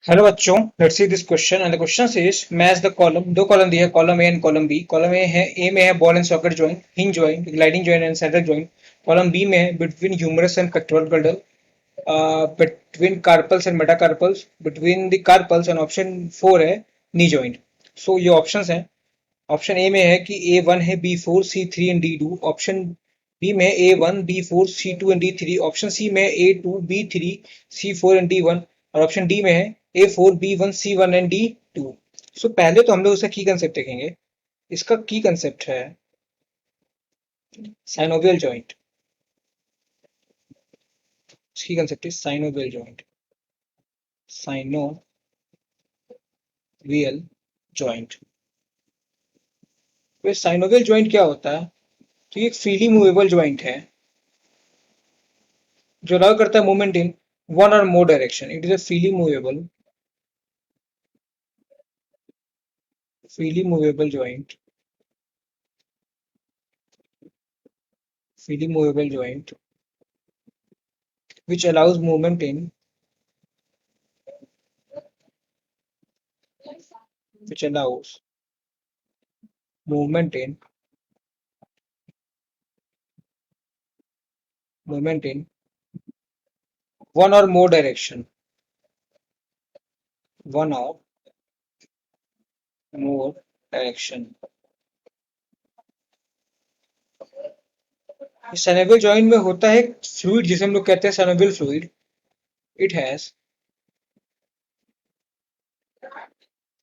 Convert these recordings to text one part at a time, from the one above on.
Hello बच्चों, let's see this question and the question is match the column. दो column दिया है, column A and column B. Column A में है ball and socket joint, hinge joint, gliding joint and centre joint. Column B में है between humerus and pectoral girdle, between carpals and metacarpals, between the carpals, and option 4 है knee joint. सो ये options हैं। Option A में है कि A1 है, B4, C3 and D2। Option B में A1, B4, C2 and D3। Option C में A2, B3, C4 and D1। और ऑप्शन डी में है A4, B1, C1 and D2। सो पहले तो हम लोग उसका की कंसेप्ट देखेंगे। इसका की कंसेप्ट है साइनोवियल जॉइंट। इसकी concept is synovial joint. Synovial joint. तो साइनोवियल जॉइंट क्या होता है? तो ये एक फ्रीली मूवेबल जॉइंट है जो अलाउ करता है मूवमेंट इन वन और more direction. It is a freely movable joint, freely movable joint, which allows movement in, which allows movement in, movement in one or more direction, one or more direction. synovial joint में होता है fluid जिसे हम लोग कहते हैं synovial fluid. It has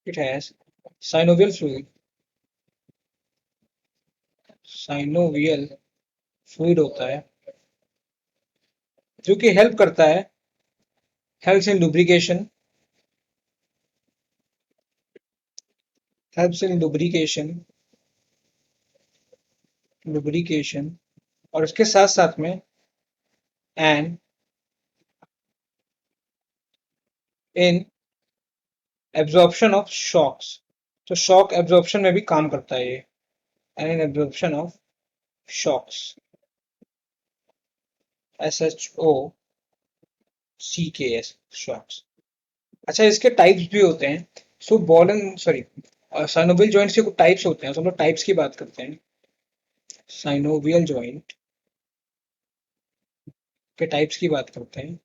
it has synovial fluid, synovial fluid होता है जो कि हेल्प करता है, helps in lubrication, helps in lubrication, और उसके साथ साथ में and in absorption of shocks. तो शॉक एब्जॉर्प्शन में भी काम करता है ये, and in absorption of shocks, SHOCKS, shocks. अच्छा, इसके टाइप्स भी होते हैं। So ball and sorry synovial joints के कुछ टाइप्स होते हैं, तो हम लोग टाइप्स की बात करते हैं। साइनोवियल जॉइंट के टाइप्स की बात करते हैं।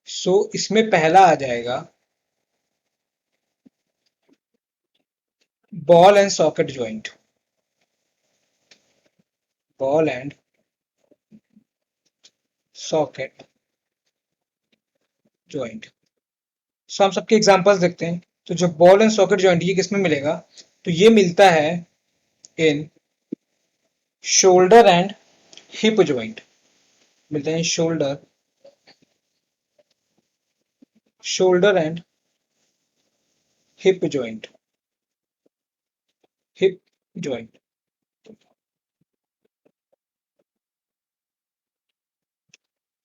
सो इसमें पहला आ जाएगा ball and socket joint. Ball and socket joint. So हम सबके एग्जांपल्स देखते हैं। तो जो बॉल एंड सॉकेट जॉइंट ये किसमें मिलेगा? तो ये मिलता है in shoulder and hip joint. मिलते हैं shoulder and hip joint. Hip joint,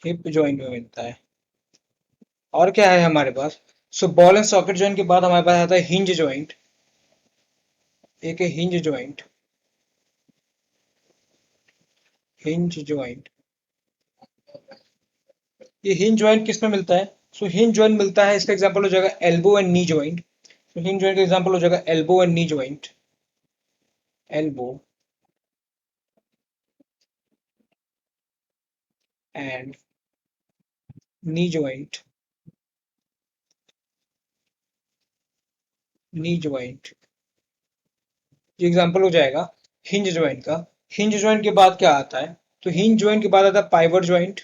hip joint में मिलता है। और क्या है हमारे पास? So ball and socket joint के बाद हमारे पास आता है हिंज जॉइंट। एक है हिंज जॉइंट। हिंज जॉइंट, ये हिंज जॉइंट किस में मिलता है? सो हिंज जॉइंट मिलता है, इसका एग्जांपल हो जाएगा एल्बो एंड नी जॉइंट। तो हिंज जॉइंट का एग्जांपल हो जाएगा elbow and knee joint. Elbow and knee joint. Knee joint ये एग्जांपल हो जाएगा हिंज जॉइंट का। हिंज जॉइंट के बाद क्या आता है? तो हिंज जॉइंट के बाद आता है pivot joint.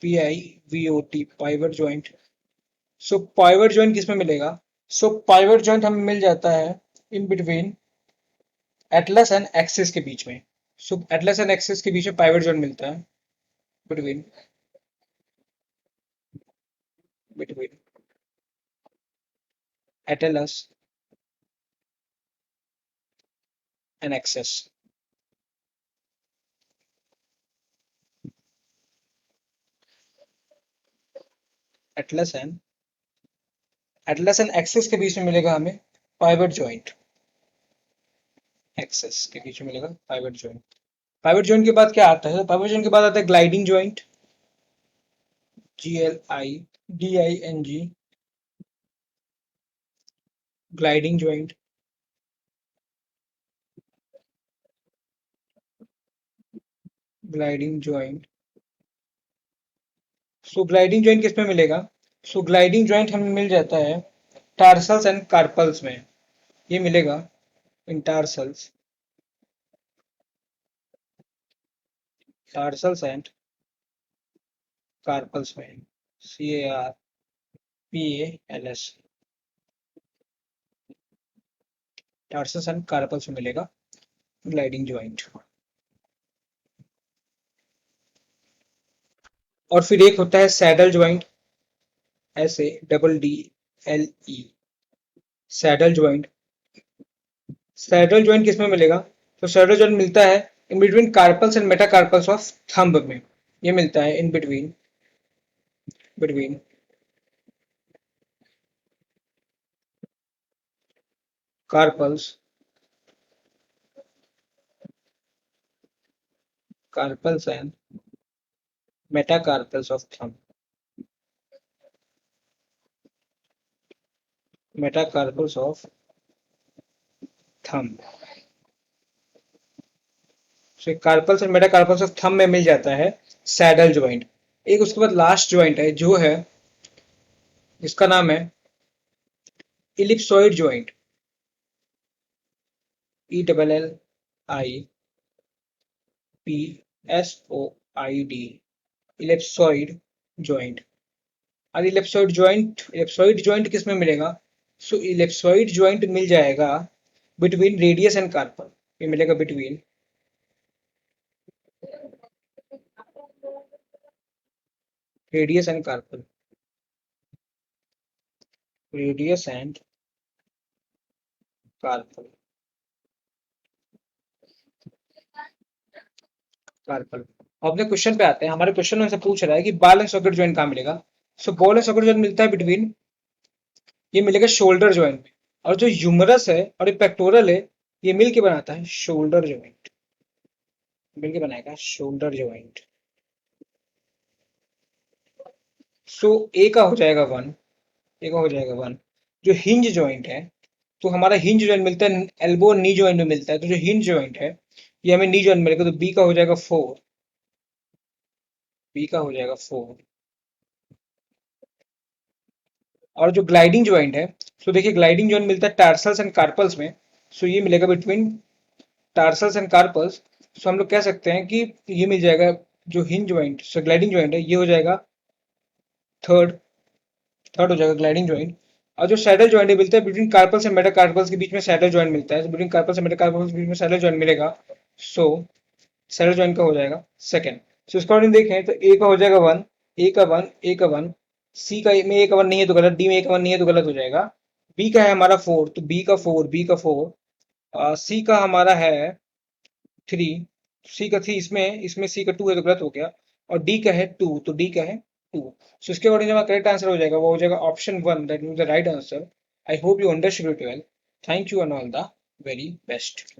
PIVOT, pivot joint. So pivot joint किसमें मिलेगा? सो पाइवट जॉइंट हमें मिल जाता है in between atlas and axis के बीच में। सो एटलस एंड एक्सिस के बीच में पाइवट जॉइंट मिलता है। Between between atlas and axis. Atlas and axis के बीच में मिलेगा हमें पाइवट जॉइंट। एक्सिस के बीच में मिलेगा पाइवट जॉइंट। पाइवट जॉइंट के बाद क्या आता है? पाइवट जॉइंट के बाद आता है gliding joint. GLIDING। Gliding joint, gliding joint. So gliding joint किस में मिलेगा? सो ग्लाइडिंग ज्वाइंट हमें मिल जाता है टार्सल्स एंड कार्पल्स में, ये मिलेगा in tarsals, tarsals and carpals में, CARPALS, टार्सल्स एंड कार्पल्स में मिलेगा ग्लाइडिंग ज्वाइंट। और फिर एक होता है saddle joint, SADDLE, saddle joint. Saddle joint किस में मिलेगा? तो सैडल ज्वाइंट मिलता है in between carpals and metacarpals of thumb में, ये मिलता है in between, between carpals, carpals and metacarpals of thumb, metacarpals of thumb. So carpals and metacarpals of thumb में मिल जाता है सैडल ज्वाइंट। एक उसके बाद लास्ट ज्वाइंट है जो है, जिसका नाम है ellipsoid joint, ELLIPSOID, ellipsoid joint. और इलिप्सॉइड ज्वाइंट किस में मिलेगा? सो इलिप्सॉइड ज्वाइंट मिल जाएगा बिटवीन रेडियस एंड कार्पल, ये मिलेगा between radius and carpal, radius and carpal, carpal. अपने क्वेश्चन पे आते हैं, हमारे क्वेश्चन में से पूछ रहा है कि बॉल एंड सॉकेट ज्वाइंट कहाँ मिलेगा? सो बॉल एंड सॉकेट ज्वाइंट मिलता है बिटवीन, ये मिलेगा शोल्डर ज्वाइंट में। और जो ह्यूमरस है और ये पेक्टोरल है, ये मिलके बनाता है शोल्डर ज्वाइंट, मिलके बनाएगा शोल्डर ज्वाइंट। सो ए का हो जाएगा 1, ए का हो जाएगा 1। जो हिंज ज्वाइंट है, तो हमारा हिंज ज्वाइंट मिलता है एल्बो और नी ज्वाइंट में मिलता है, तो जो हिंज ज्वाइंट है ये हमें नी ज्वाइंट मिलेगा, तो बी का हो जाएगा 4, बी का हो जाएगा 4। और जो ग्लाइडिंग ज्वाइंट है, सो देखिए ग्लाइडिंग ज्वाइंट मिलता है टार्सल्स एंड कार्पल्स में, सो ये मिलेगा बिटवीन टार्सल्स एंड कार्पल्स। सो हम लोग कह सकते हैं कि ये मिल जाएगा, जो hinge joint so gliding joint है, ये हो जाएगा थर्ड, थर्ड हो जाएगा ग्लाइडिंग ज्वाइंट। और जो सैडल ज्वाइंट मिलता है बिटवीन कार्पल्स एंड मेटाकार्पल्स के बीच में, सैडल ज्वाइंट मिलता है, बिटवीन कार्पल्स एंड मेटाकार्पल्स के बीच में सैडल ज्वाइंट मिलेगा, सो सैडल ज्वाइंट का हो जाएगा सेकंड। सो इसका अकॉर्डिंग देखें तो ए का हो जाएगा 1, ए का 1, ए का 1, सी का में ए का 1 नहीं है तो गलत, डी में ए का 1 नहीं है तो गलत हो जाएगा। बी का है हमारा 4, तो बी का 4, बी का 4। सी का हमारा है 3, सी का 3, इसमें इसमें सी का 2 है तो गलत हो गया। और डी का है 2, तो डी का है 2। सो इसके अकॉर्डिंग हमारा करेक्ट आंसर हो जाएगा, वो हो जाएगा option 1, that means the right answer. I hope you understood it well. Thank you and all the very best.